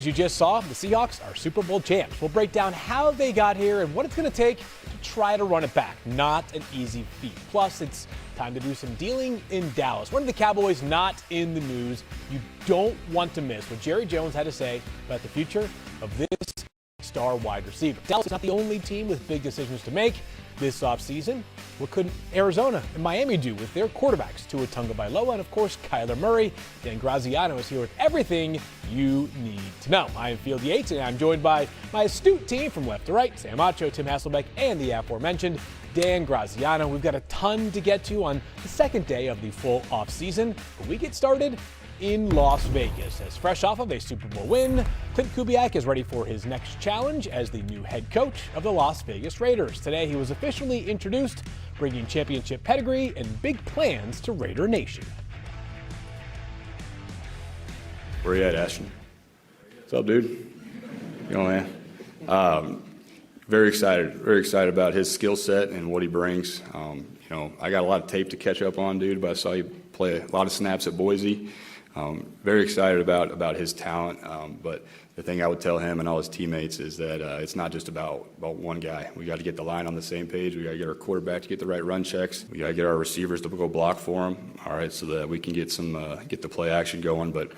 You just saw, the Seahawks are Super Bowl champs. We'll break down how they got here and what it's going to take to try to run it back. Not an easy feat. Plus, it's time to do some dealing in Dallas. One of the Cowboys not in the news. You don't want to miss what Jerry Jones had to say about the future of this star wide receiver. Dallas is not the only team with big decisions to make this offseason. What could Arizona and Miami do with their quarterbacks? Tua Tagovailoa and, of course, Kyler Murray. Dan Graziano is here with everything you need to know. I am Field Yates, and I'm joined by my astute team from left to right, Sam Acho, Tim Hasselbeck, and the aforementioned Dan Graziano. We've got a ton to get to on the second day of the full offseason, but we get started in Las Vegas. As fresh off of a Super Bowl win, Klint Kubiak is ready for his next challenge as the new head coach of the Las Vegas Raiders. Today he was officially introduced, bringing championship pedigree and big plans to Raider Nation. Where you at, Ashton? What's up, dude? You know, man. Very excited about his skill set and what he brings. I got a lot of tape to catch up on, dude, but I saw you play a lot of snaps at Boise. Very excited about his talent, but the thing I would tell him and all his teammates is that it's not just about one guy. We got to get the line on the same page. We got to get our quarterback to get the right run checks. We got to get our receivers to go block for him. All right, so that we can get the play action going. But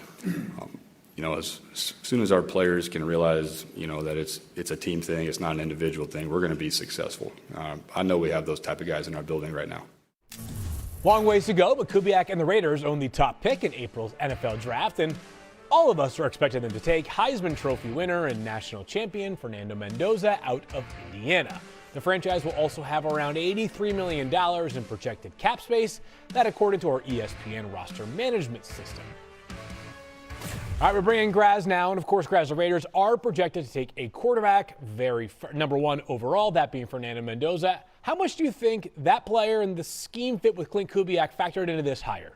as soon as our players can realize that it's a team thing, it's not an individual thing, we're going to be successful. I know we have those type of guys in our building right now. Long ways to go, but Kubiak and the Raiders own the top pick in April's NFL draft, and all of us are expecting them to take Heisman Trophy winner and national champion Fernando Mendoza out of Indiana. The franchise will also have around $83 million in projected cap space, that according to our ESPN roster management system. All right, we're bringing Graz now, and of course, Graz, the Raiders are projected to take a quarterback, number one overall, that being Fernando Mendoza. How much do you think that player and the scheme fit with Klint Kubiak factored into this hire?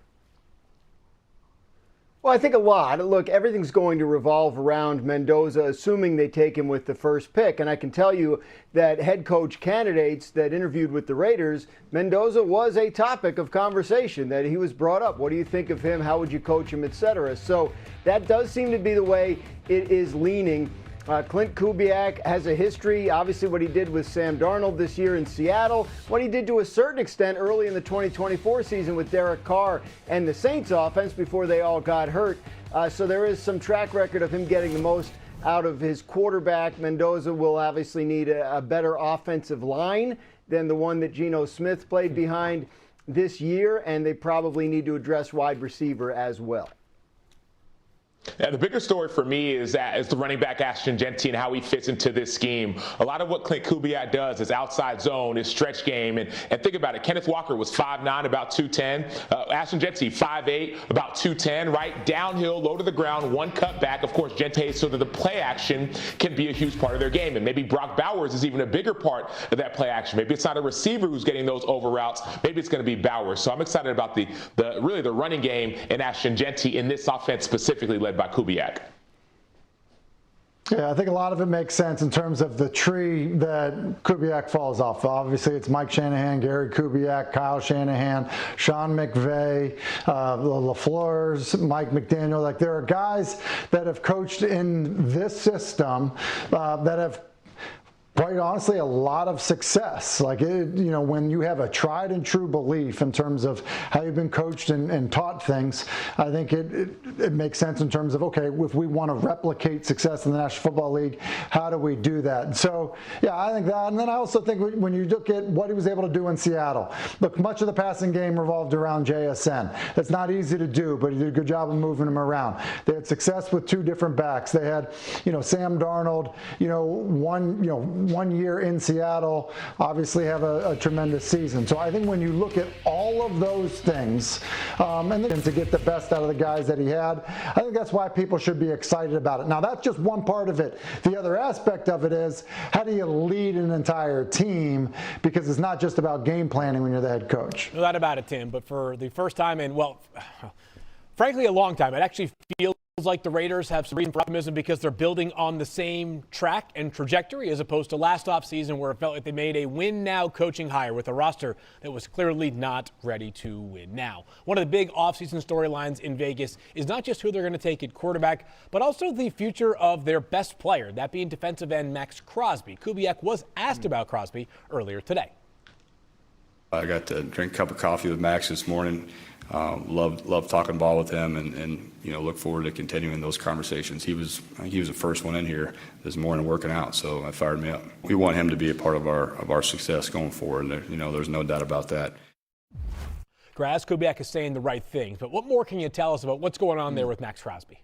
Well, I think a lot. Look, everything's going to revolve around Mendoza, assuming they take him with the first pick. And I can tell you that head coach candidates that interviewed with the Raiders, Mendoza was a topic of conversation, that he was brought up. What do you think of him? How would you coach him, etc.? So that does seem to be the way it is leaning. Klint Kubiak has a history, obviously what he did with Sam Darnold this year in Seattle, what he did to a certain extent early in the 2024 season with Derek Carr and the Saints offense before they all got hurt. So there is some track record of him getting the most out of his quarterback. Mendoza will obviously need a better offensive line than the one that Geno Smith played behind this year, and they probably need to address wide receiver as well. Yeah, the bigger story for me is the running back Ashton Jeanty and how he fits into this scheme. A lot of what Klint Kubiak does is outside zone, is stretch game, and think about it. Kenneth Walker was 5'9", about 210. Ashton Jeanty 5'8", about 210. Right downhill, low to the ground, one cut back. Of course, Jeanty, so that the play action can be a huge part of their game, and maybe Brock Bowers is even a bigger part of that play action. Maybe it's not a receiver who's getting those over routes. Maybe it's going to be Bowers. So I'm excited about the running game in Ashton Jeanty in this offense specifically led by Kubiak. Yeah, I think a lot of it makes sense in terms of the tree that Kubiak falls off. Obviously, it's Mike Shanahan, Gary Kubiak, Kyle Shanahan, Sean McVay, the LaFleurs, Mike McDaniel. Like, there are guys that have coached in this system that have, quite honestly, a lot of success. Like, when you have a tried and true belief in terms of how you've been coached and taught things, I think it makes sense in terms of, okay, if we want to replicate success in the National Football League, how do we do that? So, yeah, I think that. And then I also think when you look at what he was able to do in Seattle, look, much of the passing game revolved around JSN. It's not easy to do, but he did a good job of moving him around. They had success with two different backs. They had, Sam Darnold, one year in Seattle, obviously have a tremendous season. So I think when you look at all of those things, and then to get the best out of the guys that he had, I think that's why people should be excited about it. Now, that's just one part of it. The other aspect of it is, how do you lead an entire team? Because it's not just about game planning when you're the head coach. No doubt about it, Tim. But for the first time in, frankly, a long time, it actually feels Like the Raiders have some reason for optimism because they're building on the same track and trajectory as opposed to last offseason where it felt like they made a win-now coaching hire with a roster that was clearly not ready to win now. One of the big offseason storylines in Vegas is not just who they're going to take at quarterback, but also the future of their best player, that being defensive end Max Crosby. Kubiak was asked about Crosby earlier today. I got to drink a cup of coffee with Max this morning. Loved talking ball with him, and look forward to continuing those conversations. I think he was the first one in here this morning working out, so that fired me up. We want him to be a part of our success going forward. And there's no doubt about that. Graz, Kubiak is saying the right things, but what more can you tell us about what's going on there with Max Crosby?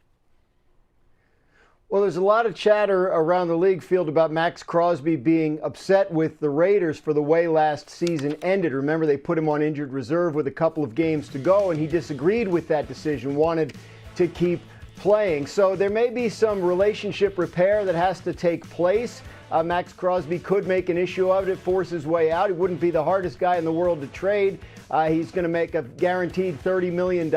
Well, there's a lot of chatter around the league field about Max Crosby being upset with the Raiders for the way last season ended. Remember, they put him on injured reserve with a couple of games to go, and he disagreed with that decision, wanted to keep playing. So there may be some relationship repair that has to take place. Max Crosby could make an issue of it, force his way out. He wouldn't be the hardest guy in the world to trade. He's going to make a guaranteed $30 million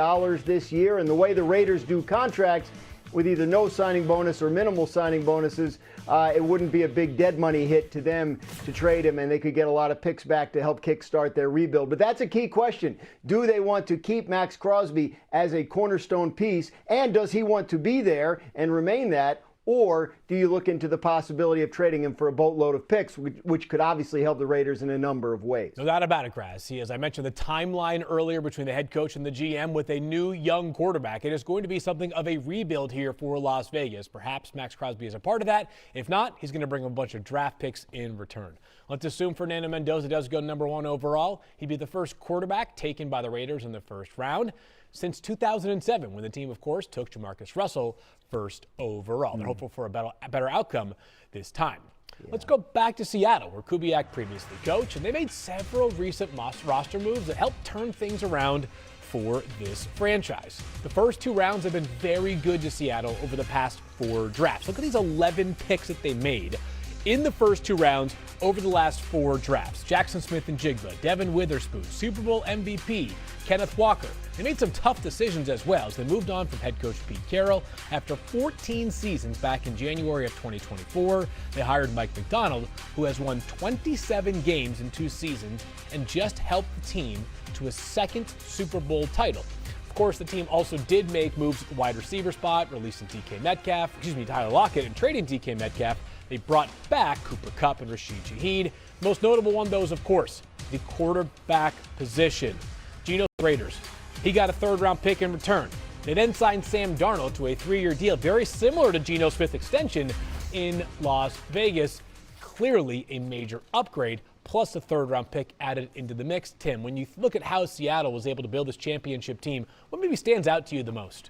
this year, and the way the Raiders do contracts, with either no signing bonus or minimal signing bonuses, it wouldn't be a big dead money hit to them to trade him, and they could get a lot of picks back to help kickstart their rebuild. But that's a key question. Do they want to keep Max Crosby as a cornerstone piece, and does he want to be there and remain that? Or do you look into the possibility of trading him for a boatload of picks, which could obviously help the Raiders in a number of ways? No doubt about it, Graz. See, as I mentioned, the timeline earlier between the head coach and the GM with a new young quarterback. It is going to be something of a rebuild here for Las Vegas. Perhaps Max Crosby is a part of that. If not, he's going to bring a bunch of draft picks in return. Let's assume Fernando Mendoza does go number 1 overall. He'd be the first quarterback taken by the Raiders in the first round since 2007, when the team, of course, took Jamarcus Russell first overall. They're hopeful for a better outcome this time. Yeah. Let's go back to Seattle, where Kubiak previously coached, and they made several recent roster moves that helped turn things around for this franchise. The first 2 rounds have been very good to Seattle over the past 4 drafts. Look at these 11 picks that they made in the first 2 rounds over the last 4 drafts. Jackson Smith-Njigba, Devin Witherspoon, Super Bowl MVP, Kenneth Walker. They made some tough decisions as well as they moved on from head coach Pete Carroll. After 14 seasons back in January of 2024, they hired Mike Macdonald, who has won 27 games in 2 seasons and just helped the team to a 2nd Super Bowl title. Of course, the team also did make moves at the wide receiver spot, releasing Tyler Lockett, and trading DK Metcalf. They brought back Cooper Kupp and Rashid Shaheed. Most notable one, though, is, of course, the quarterback position. Geno Raiders. He got a 3rd-round pick in return. They then signed Sam Darnold to a 3-year deal, very similar to Geno Smith's extension in Las Vegas. Clearly a major upgrade, plus a 3rd-round pick added into the mix. Tim, when you look at how Seattle was able to build this championship team, what maybe stands out to you the most?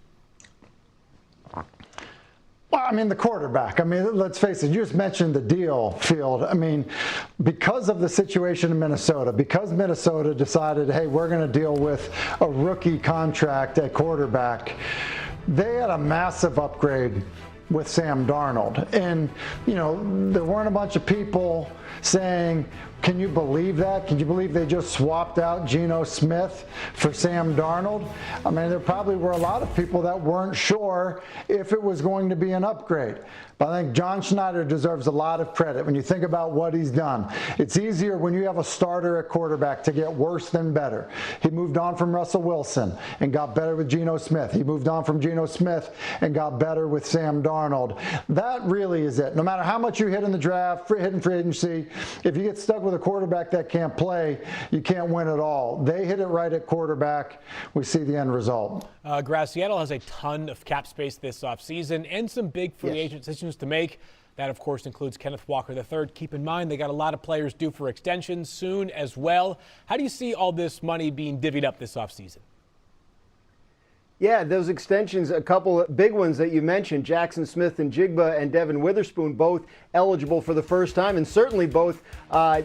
Well, I mean, the quarterback. I mean, let's face it, you just mentioned the deal, Field. I mean, because of the situation in Minnesota, because Minnesota decided, hey, we're going to deal with a rookie contract at quarterback, they had a massive upgrade with Sam Darnold. And, there weren't a bunch of people saying, can you believe that? Can you believe they just swapped out Geno Smith for Sam Darnold? I mean, there probably were a lot of people that weren't sure if it was going to be an upgrade. But I think John Schneider deserves a lot of credit when you think about what he's done. It's easier when you have a starter at quarterback to get worse than better. He moved on from Russell Wilson and got better with Geno Smith. He moved on from Geno Smith and got better with Sam Darnold. That really is it. No matter how much you hit in the draft, hit in free agency, if you get stuck with a quarterback that can't play, you can't win at all. They hit it right at quarterback. We see the end result. Seattle has a ton of cap space this offseason and some big free agent decisions to make. That, of course, includes Kenneth Walker III. Keep in mind, they got a lot of players due for extensions soon as well. How do you see all this money being divvied up this offseason? Yeah, those extensions, a couple of big ones that you mentioned, Jackson Smith-Njigba and Devin Witherspoon, both eligible for the first time, and certainly both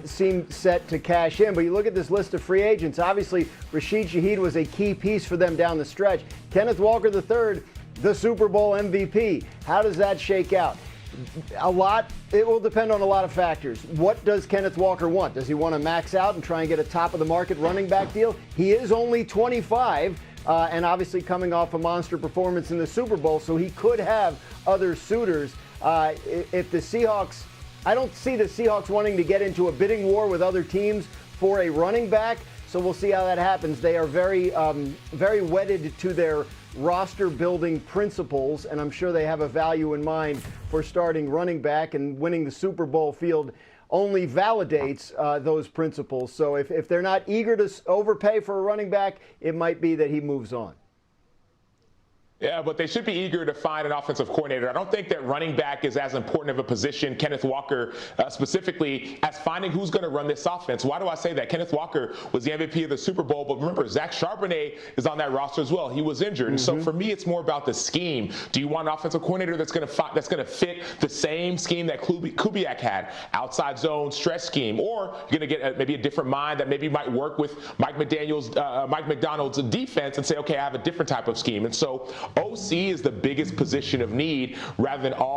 seem set to cash in. But you look at this list of free agents, obviously Rashid Shaheed was a key piece for them down the stretch. Kenneth Walker III, the Super Bowl MVP. How does that shake out? It will depend on a lot of factors. What does Kenneth Walker want? Does he want to max out and try and get a top-of-the-market running back deal? He is only 25, and obviously coming off a monster performance in the Super Bowl, so he could have other suitors. If the Seahawks, I don't see the Seahawks wanting to get into a bidding war with other teams for a running back, so we'll see how that happens. They are very wedded to their roster building principles, and I'm sure they have a value in mind for starting running back, and winning the Super Bowl field only validates those principles. So if they're not eager to overpay for a running back, it might be that he moves on. Yeah, but they should be eager to find an offensive coordinator. I don't think that running back is as important of a position, Kenneth Walker specifically, as finding who's going to run this offense. Why do I say that? Kenneth Walker was the MVP of the Super Bowl, but remember, Zach Charbonnet is on that roster as well. He was injured. And so for me, it's more about the scheme. Do you want an offensive coordinator that's going to fit the same scheme that Kubiak had, outside zone stretch scheme, or you're going to get maybe a different mind that maybe might work with Mike McDonald's defense and say, okay, I have a different type of scheme. And so OC is the biggest position of need rather than all